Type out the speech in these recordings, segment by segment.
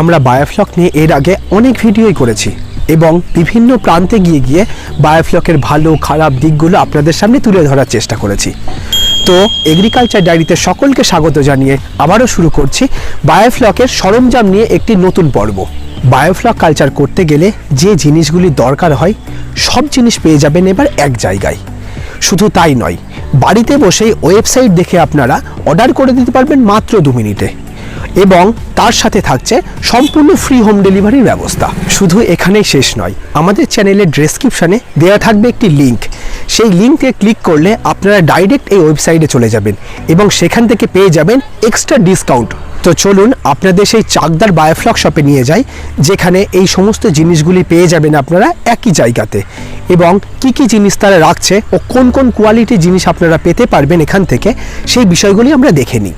আমরা বায়োফ্লক নিয়ে এর আগে অনেক ভিডিওই করেছি এবং বিভিন্ন প্রান্তে গিয়ে গিয়ে বায়োফ্লকের ভালো খারাপ দিকগুলো আপনাদের সামনে তুলে ধরার চেষ্টা করেছি। তো এগ্রিকালচার ডায়েরিতে সকলকে স্বাগত জানিয়ে আবারও শুরু করছি বায়োফ্লকের সরঞ্জাম নিয়ে একটি নতুন পর্ব। বায়োফ্লক কালচার করতে গেলে যে জিনিসগুলি দরকার হয় সব জিনিস পেয়ে যাবেন এবার এক জায়গায়। শুধু তাই নয়, বাড়িতে বসেই ওয়েবসাইট দেখে আপনারা অর্ডার করে দিতে পারবেন মাত্র 2 মিনিটে এবং তার সাথে থাকছে সম্পূর্ণ ফ্রি হোম ডেলিভারির ব্যবস্থা। শুধু এখানেই শেষ নয়, আমাদের চ্যানেলের ডেসক্রিপশনে দেওয়া থাকবে একটি লিঙ্ক। সেই লিঙ্কে ক্লিক করলে আপনারা ডাইরেক্ট এই ওয়েবসাইটে চলে যাবেন এবং সেখান থেকে পেয়ে যাবেন এক্সট্রা ডিসকাউন্ট। তো চলুন আপনাদের সেই চাকদার বায়োফ্লক শপে নিয়ে যাই, যেখানে এই সমস্ত জিনিসগুলি পেয়ে যাবেন আপনারা একই জায়গাতে এবং কি কি জিনিস তারা রাখছে ও কোন কোন কোয়ালিটির জিনিস আপনারা পেতে পারবেন এখান থেকে, সেই বিষয়গুলি আমরা দেখে নিই।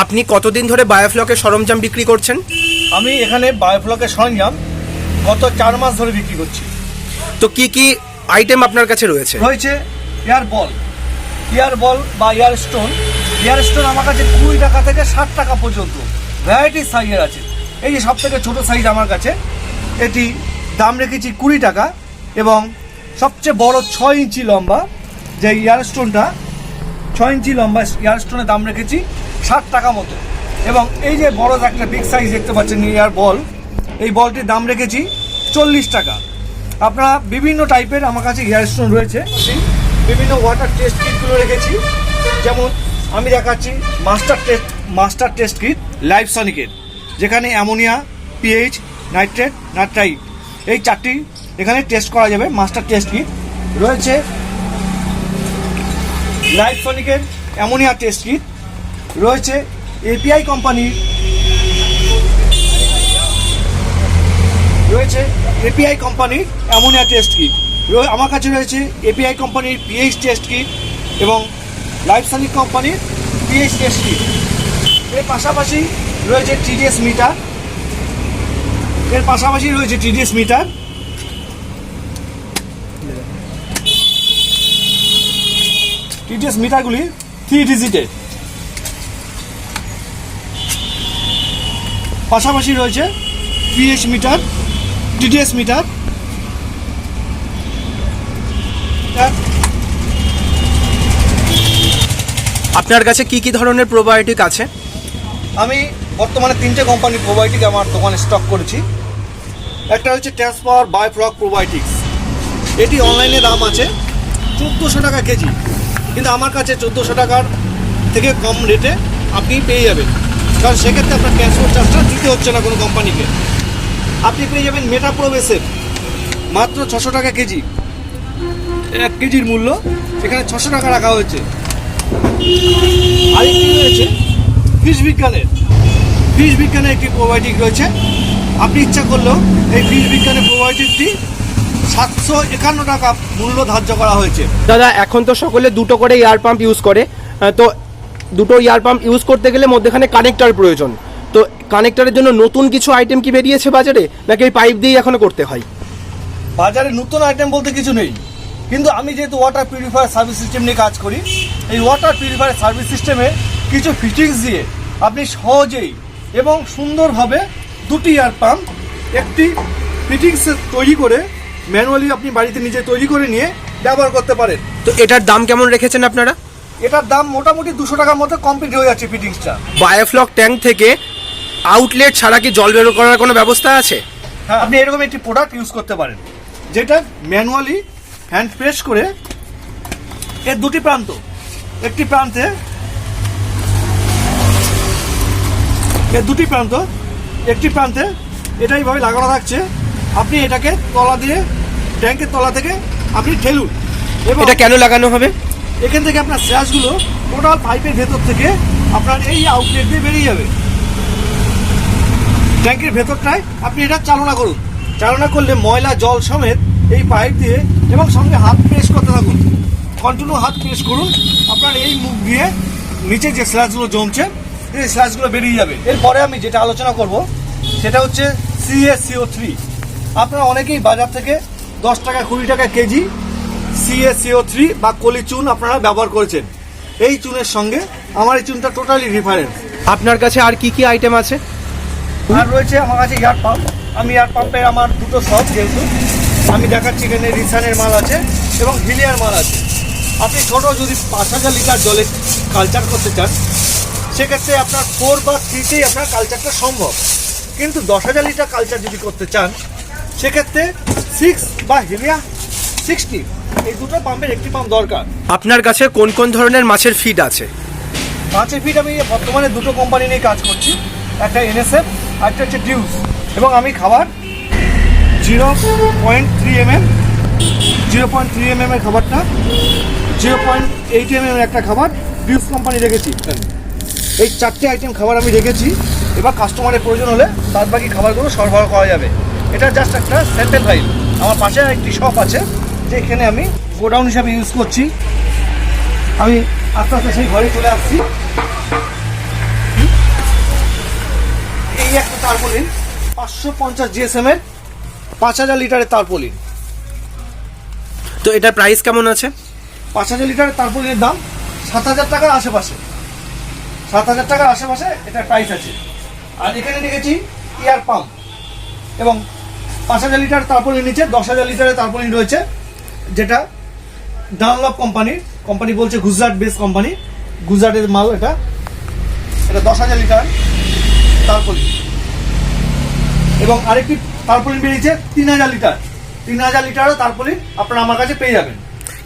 আপনি কতদিন ধরে বায়োফ্লকের সরঞ্জাম বিক্রি করছেন? আমি এখানে বায়োফ্লকের সরঞ্জাম গত 4 মাস ধরে বিক্রি করছি। তো কি কি আইটেম আপনার কাছে রয়েছে? রয়েছে ইয়ার বল বা ইয়ার স্টোন আমার কাছে 20 টাকা থেকে 60 টাকা পর্যন্ত ভ্যারাইটি সাইজের আছে। এই যে সব থেকে ছোটো সাইজ আমার কাছে, এটি দাম রেখেছি 20 টাকা এবং সবচেয়ে বড় 6 ইঞ্চি লম্বা যে ইয়ার স্টোনটা 6 ইঞ্চি লম্বা ইয়ার স্টোনের দাম রেখেছি 60 টাকা মতো। এবং এই যে বড় একটা বিগ সাইজ দেখতে পাচ্ছেন ইয়ার বল, এই বলটির দাম রেখেছি 40 টাকা। আপনারা বিভিন্ন টাইপের আমার কাছে ইয়ার স্টোন রয়েছে, বিভিন্ন ওয়াটার টেস্ট কিটগুলো রেখেছি। যেমন আমি দেখাচ্ছি মাস্টার টেস্ট কিট লাইফসনিকের, যেখানে অ্যামোনিয়া, পিএইচ, নাইট্রেট, নাইট্রাইট এই 4টি এখানে টেস্ট করা যাবে। মাস্টার টেস্ট কিট রয়েছে লাইফসনিকের অ্যামোনিয়া টেস্ট কিট, রয়েছে এপিআই কোম্পানির অ্যামোনিয়া টেস্ট কিট। আমার কাছে রয়েছে এপিআই কোম্পানির পিএইচ টেস্ট কিট এবং লাইফসনিক কোম্পানির পিএইচ টেস্ট কিট। এর পাশাপাশি রয়েছে টিডিএস মিটার। টিডিএস মিটারগুলি 3 ডিজিটের। পাশাপাশি রয়েছে পিএইচ মিটার, টিডিএস মিটার। আপনার কাছে কি কি ধরনের প্রোবায়োটিক আছে? আমি বর্তমানে 3টে কোম্পানির প্রোবায়োটিক আমার দোকানে স্টক করেছি। একটা হচ্ছে ট্রান্সপাওয়ার বায়োফ্লক প্রোবায়োটিক্স। এটি অনলাইনে দাম আছে 1400 টাকা কেজি, কিন্তু আমার কাছে 1400 টাকার থেকে কম রেটে আপনি পেয়ে যাবেন, কারণ সেক্ষেত্রে আপনার ট্রান্সপোর্ট চার্জটা দিতে হচ্ছে না কোনো কোম্পানিকে। আপনি পেয়ে যাবেন মেটাপ্রোবেসের মাত্র 600 টাকা কেজি। 1 কেজির মূল্য এখানে 600 টাকা রাখা হয়েছে। আরেকটি রয়েছে ফিশ বিজ্ঞানের একটি প্রোবায়োটিক রয়েছে। আপনি ইচ্ছা করলেও এই ফিশ বিজ্ঞানের প্রোবায়োটিকটি 751 টাকা মূল্য ধার্য করা হয়েছে। দাদা, এখন তো সকলে 2টো করে এয়ার পাম্প ইউজ করে, তো 2টো এয়ার পাম্প ইউজ করতে গেলে মধ্যখানে কানেক্টর প্রয়োজন। তো কানেক্টরের জন্য নতুন কিছু আইটেম কি বেরিয়েছে বাজারে, নাকি এই পাইপ দিয়েই এখনো করতে হয়? বাজারে নতুন আইটেম বলতে কিছু নেই। কিন্তু আমি যেহেতু ওয়াটার পিউরিফায়ার সার্ভিস সিস্টেম নিয়ে কাজ করি, এই ওয়াটার পিউরিফায়ার সার্ভিস সিস্টেমে কিছু ফিটিংস দিয়ে আপনি সহজেই এবং সুন্দরভাবে দুটি এয়ার পাম্প একটি ফিটিংস তৈরি করে ম্যানুয়ালি আপনি বাড়িতে নিজে তৈরি করে নিয়ে ব্যবহার করতে পারেন। তো এটার দাম কেমন রেখেছেন আপনারা? এটার দাম মোটামুটি 200 টাকার মধ্যে কমপ্লিট হয়ে যাচ্ছে ফিটিংসটা। বায়োফ্লক ট্যাঙ্ক থেকে আউটলেট ছাড়া কি জল বের করার কোনো ব্যবস্থা আছে? হ্যাঁ, আপনি এরকম একটি প্রোডাক্ট ইউজ করতে পারেন, যেটা ম্যানুয়ালি হ্যান্ড প্রেস করে এর দুটি প্রান্ত, একটি প্রান্তে এর দুটি প্রান্ত, একটি প্রান্তে এটা এইভাবে লাগানো থাকছে। আপনি এটাকে তলা দিয়ে ট্যাঙ্কের তলা থেকে আপনি ঠেলুন এবং এটা কেন লাগানো হবে? এখান থেকে আপনার স্ল্যাশগুলো টোটাল পাইপের ভেতর থেকে আপনার এই আউটলেট দিয়ে বেরিয়ে যাবে। ট্যাঙ্কের ভেতরটায় আপনি এটা চালনা করুন, চালনা করলে ময়লা জল সমেত এই পাইপ দিয়ে এবং সঙ্গে হাত প্রেস করতে থাকুন, কন্টিনিউ হাত প্রেস করুন। আপনার এই মুখ দিয়ে নিচে যে স্ল্যাশগুলো জমছে এই স্ল্যাশগুলো বেরিয়ে যাবে। এরপরে আমি যেটা আলোচনা করব সেটা হচ্ছে CaCO3। আপনারা অনেকেই বাজার থেকে 10 টাকা 20 টাকা কেজি CaCO3 বা কলি চুন আপনারা ব্যবহার করেছেন। এই চুনের সঙ্গে আমার এই চুনটা টোটালি ডিফারেন্ট। আপনার কাছে আর কি কি আইটেম আছে? আর রয়েছে আমার কাছে এয়ার পাম্প। আমি এয়ার পাম্পের আমার দুটো শপ, যেহেতু আমি দেখাচ্ছি এখানে রিসানের মাল আছে এবং হিলিয়ার মাল আছে। আপনি ছোট যদি 5000 লিটার জলে কালচার করতে চান সেক্ষেত্রে আপনার 4 বা 3তেই আপনার কালচারটা সম্ভব, কিন্তু 10,000 লিটার কালচার যদি করতে চান সেক্ষেত্রে 6 বা হিলিয়া 60 এই দুটো পাম্পের একটি পাম্প দরকার। আপনার কাছে কোন কোন ধরনের মাছের ফিড আছে? মাছের ফিড আমি বর্তমানে দুটো কোম্পানি নিয়ে কাজ করছি, একটা NSF আর একটা হচ্ছে ডিউস। এবং আমি খাবার 0.3 mm, 0.3 mm এর খাবারটা, 0.8 mm এর একটা খাবার ডিউস কোম্পানি রেখেছি। এই 4টে আইটেম খাবার আমি রেখেছি। এবার কাস্টমারের প্রয়োজন হলে তার বাকি খাবারগুলো সরবরাহ করা যাবে। এটা জাস্ট একটা স্যাম্পেল ফাইল। আমার পাশে একটি শপ আছে যেখানে আমি গোডাউন হিসাবে ইউজ করছি। আমি আস্তে আস্তে সেই ঘরে চলে আসছি। এই একটা তারপলিন 550 GSM এর 5000 লিটারের তারপলিন। তো এটার প্রাইস কেমন আছে? 5000 লিটারের তারপলিনের দাম 7000 টাকার আশেপাশে, 7000 টাকার আশেপাশে এটার প্রাইস আছে। আর এখানে রেখেছি এয়ার পাম্প এবং 5000 লিটার তারপলিন নিচে 10,000 লিটারের তারপলিন রয়েছে, যেটা ডানলপ কোম্পানি বলছে গুজরাট বেস কোম্পানি, গুজরাটের মাল। এটা 10,000 লিটার তারপলিন এবং আরেকটি তারপলিন বেরিয়েছে 3000 লিটার। 3000 লিটারও তারপলিন আপনারা আমার কাছে পেয়ে যাবেন।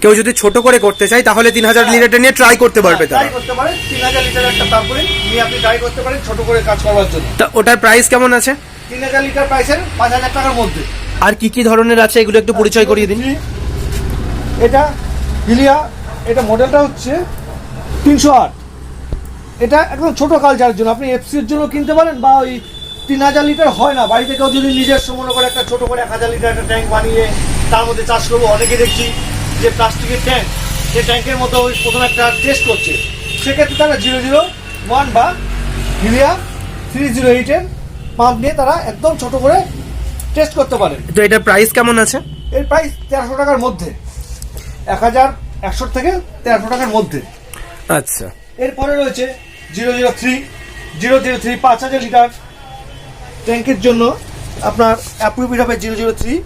কেউ যদি ছোট করে করতে চায় তাহলে 3000 লিটার নিয়ে ট্রাই করতে পারবে। ট্রাই করতে পারেন, 3000 লিটার একটা তারপলিন নিয়ে আপনি ট্রাই করতে পারেন ছোট করে কাজ করার জন্য। তা ওটার প্রাইস কেমন আছে? 3000 লিটার প্রাইসের 5000 টাকার মধ্যে। আর কি কি ধরনের আছে এগুলো একটু পরিচয় করিয়ে দিন। এটা হিলিয়া, এটা মডেলটা হচ্ছে 308। এটা একদম ছোট কালচারের জন্য, আপনি এফসির জন্য কিনতে পারেন, বা ওই 3000 লিটার হয় না বাড়িতে কেউ যদি নিজস্ব মনে করে একটা ছোট করে 1000 লিটার একটা ট্যাঙ্ক বানিয়ে তার মধ্যে চাষ করবো। অনেকে দেখছি যে প্লাস্টিকের ট্যাঙ্ক, সেই ট্যাঙ্কের মতো ওই প্রথমে একটা টেস্ট করছে, সেক্ষেত্রে তারা 001 বা হিলিয়া 308 পাম্প নিয়ে তারা একদম ছোট করে টেস্ট করতে পারে। তো এটার প্রাইস কেমন আছে? এর প্রাইস 1300 টাকার মধ্যে, 1100 থেকে 1300 টাকার মধ্যে। আচ্ছা, এরপরে রয়েছে 003 5000 লিটার ট্যাঙ্কের জন্য আপনার অ্যাপ্রুভড হবে 003।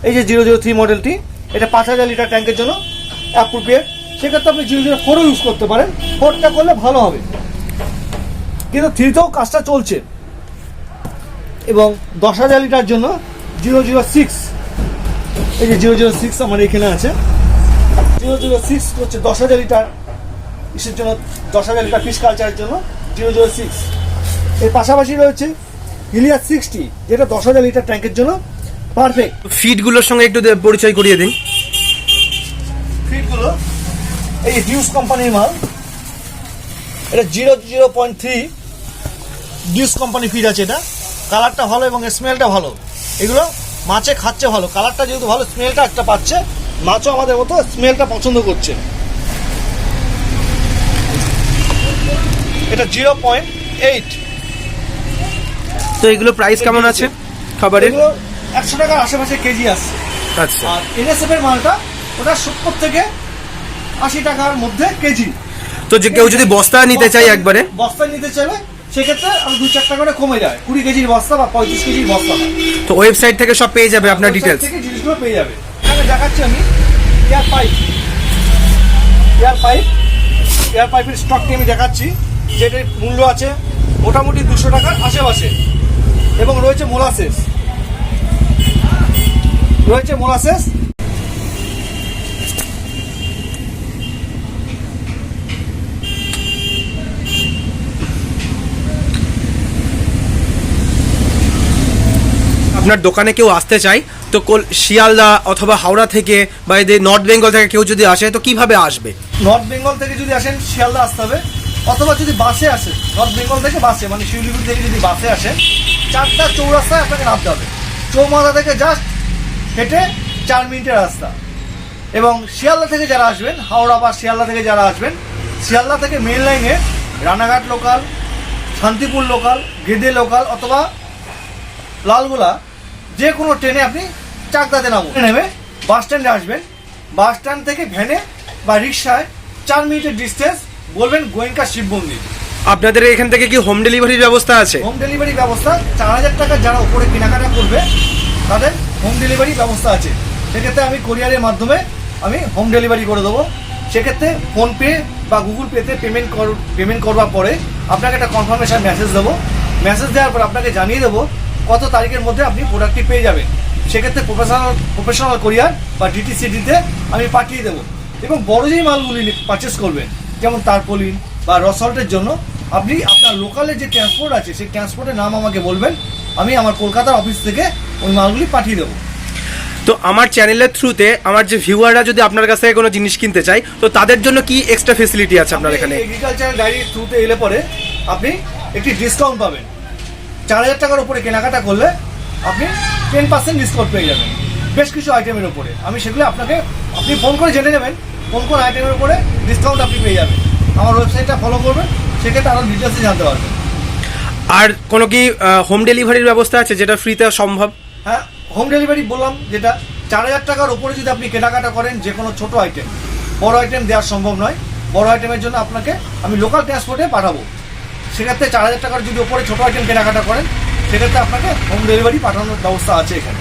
এই যে 003 মডেলটি, এটা 5000 লিটার ট্যাঙ্কের জন্য অ্যাপ্রুভেড। সেক্ষেত্রে আপনি 004ও ইউজ করতে পারেন, 4টা করলে ভালো হবে, কিন্তু 3তেও কাজটা চলছে। এবং 10,000 লিটার জন্য 006, এই যে 006 আমার এখানে আছে। 006 হচ্ছে 10,000 লিটার ইসের জন্য, 10,000 লিটার ফিশ কালচারের জন্য 006। এর পাশাপাশি রয়েছে হিলিয়া 60, যেটা 10,000 লিটার ট্যাঙ্কের জন্য পারফেক্ট। ফিডগুলোর সঙ্গে একটু পরিচয় করিয়ে দিন। ফিডগুলো এই ডিউস কোম্পানির মাল। এটা 0.3 ডিউস কোম্পানি ফিড আছে। এটা কালারটা ভালো এবং স্মেলটা ভালো। এগুলো মাছে খাচ্ছে ভালো, কালারটা যেহেতু ভালো, স্মেলটা একটা পাচ্ছে, মাছও আমাদের মতো স্মেলটা পছন্দ করছে। এটা 0.8। তো এগুলো প্রাইস কেমন আছে খাবারের? এগুলো 100 টাকার আশেপাশে কেজি আসছে। আচ্ছা, আর NSF এর মালটা ওটা 70 থেকে 80 টাকার মধ্যে কেজি। তো যে কেউ যদি বস্তা নিতে চায় একবারে, বস্তা নিতে চাইলে সেক্ষেত্রে আমি 2-4 টাকা করে কমে যায়, 20 কেজির বস্তা বা 35 কেজির বস্তা হয়। তো ওয়েবসাইট থেকে সব পেয়ে যাবে আপনার ওয়েবসাইট ডিটেলস। থেকে জিনিসগুলো পেয়ে যাবে। এখানে দেখাচ্ছি আমি এয়ার পাইপের স্টকটি আমি দেখাচ্ছি, যেটার মূল্য আছে মোটামুটি 200 টাকার আশেপাশে। এবং রয়েছে মোলাসেস, আপনার দোকানে কেউ আসতে চায় তো শিয়ালদা অথবা হাওড়া থেকে বা এদের নর্থ বেঙ্গল থেকে কেউ যদি আসে তো কিভাবে আসবে? নর্থ বেঙ্গল থেকে যদি আসেন শিয়ালদা আসতে হবে, অথবা যদি বাসে আসেন নর্থ বেঙ্গল থেকে বাসে মানে শিলিগুড়ি থেকে যদি বাসে আসেন 4টা চৌরাস্তায় আপনাকে নামতে হবে। চৌমাথা থেকে জাস্ট হেঁটে 4 মিনিটের রাস্তা। এবং শিয়ালদা থেকে যারা আসবেন, হাওড়া বা শিয়ালদা থেকে যারা আসবেন, শিয়ালদা থেকে মেন লাইনে Ranaghat local, Shantipur local, Gede local অথবা লালগোলা যে কোনো ট্রেনে আপনি চাকদাতে নেমে বাস স্ট্যান্ডে আসবেন। বাস স্ট্যান্ড থেকে ভ্যানে বা রিক্সায় 4 মিনিটের ডিস্টেন্স বলবেন গোয়েঙ্কা শিব মন্দির। আপনাদের এখান থেকে কি হোম ডেলিভারির ব্যবস্থা আছে? হোম ডেলিভারি ব্যবস্থা 4000 টাকা যারা উপরে কেনাকাটা করবে তাদের হোম ডেলিভারি ব্যবস্থা আছে। সেক্ষেত্রে আমি কোরিয়ারের মাধ্যমে আমি হোম ডেলিভারি করে দেবো। সেক্ষেত্রে ফোনপে বা গুগল পেতে পেমেন্ট করবার পরে আপনাকে একটা কনফার্মেশন মেসেজ দেবো। মেসেজ দেওয়ার পর আপনাকে জানিয়ে দেবো কত তারিখের মধ্যে আপনি প্রোডাক্টটি পেয়ে যাবেন। সেক্ষেত্রে প্রফেশনাল কোরিয়ার বা ডিটিসিডিতে আমি পাঠিয়ে দেবো। এবং বড় যেই মালগুলি পারচেস করবেন, যেমন তারপলিন বা রসল্টের জন্য আপনি আপনার লোকালের যে ট্রান্সপোর্ট আছে সেই ট্রান্সপোর্টের নাম আমাকে বলবেন, আমি আমার কলকাতার অফিস থেকে ওই মালগুলি পাঠিয়ে দেবো। তো আমার চ্যানেলের থ্রুতে আমার যে ভিউয়াররা যদি আপনার কাছ থেকে কোনো জিনিস কিনতে চায় তো তাদের জন্য কি এক্সট্রা ফেসিলিটি আছে আপনার এখানে? এগ্রিকালচার ডায়েরির থ্রুতে এলে পরে আপনি একটি ডিসকাউন্ট পাবেন। 4000 টাকার উপরে কেনাকাটা করলে আপনি 10% ডিসকাউন্ট পেয়ে যাবেন বেশ কিছু আইটেমের উপরে। আমি সেগুলো আপনি ফোন করে জেনে নেবেন কোন আইটেমের উপরে ডিসকাউন্ট আপনি পেয়ে যাবেন। আমার ওয়েবসাইটটা ফলো করবেন, সেক্ষেত্রে আরও ডিটেলসে জানতে পারবেন। আর কোনো কি হোম ডেলিভারির ব্যবস্থা আছে যেটা ফ্রিতে সম্ভব? হ্যাঁ, হোম ডেলিভারি বললাম, যেটা 4000 টাকার উপরে যদি আপনি কেনাকাটা করেন যে কোনো ছোটো আইটেম, বড় আইটেম দেওয়া সম্ভব নয়। বড় আইটেমের জন্য আপনাকে আমি লোকাল ট্রান্সপোর্টে পাঠাবো। সেক্ষেত্রে 4000 টাকার যদি উপরে ছোটো আইটেম কেনাকাটা করেন সেক্ষেত্রে আপনাকে হোম ডেলিভারি পাঠানোর ব্যবস্থা আছে এখানে।